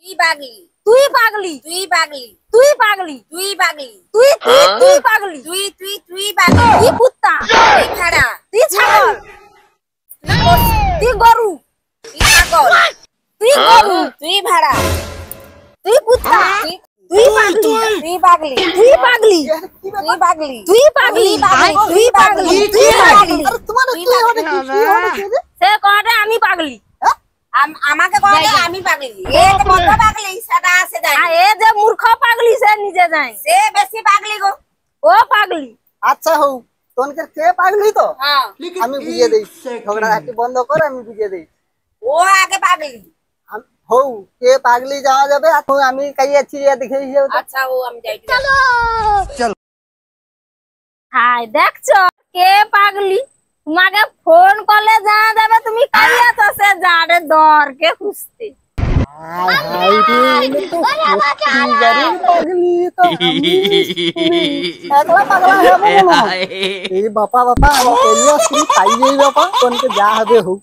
তুই পাগলি তুই পাগলি তুই পাগলি তুই পাগলি তুই পাগলি তুই তুই তুই পাগলি তুই পাগলি তুই কুত্তা তুই খাড়া তুই ছাগল তুই গরু তুই ছাগল তুই গরু তুই ভাড়া তুই কুত্তা তুই পাগলি তুই পাগলি তুই পাগলি তুই পাগলি তুই পাগলি তুই পাগলি তুই পাগলি তোমার কি হবে কি হবে সে কটে আমি পাগলি আমাকে বলে আমি পাগলি এ তো বড় পাগলি সেটা আছে জানি আর এ যে মূর্খ পাগলি সে নিজে যায় সে বেশি পাগলি গো ও পাগলি আচ্ছা হও তোনকে কে পাগলি তো হ্যাঁ আমি বুঝিয়ে দেই ঝগড়াঝাটি বন্ধ করে আমি বুঝিয়ে দেই ও আগে পাগলি হও কে পাগলি যাওয়া যাবে এখন আমি কাইয়াছি দেখে যাও আচ্ছা ও আমি যাই হাই দেখছো কে পাগলি তোমাকে ফোন করলে জানা যাবে তুমি কাইয়া তো সে জাড়ে দর কে খুঁজতে হাই হাই রে এনে তো সত্যিকারের পাগলি তো একলা পাগলা হবে না এই বাপা বাপা আমি কইয়া শুনি পাই যাই বাপা কোনকে যা হবে হোক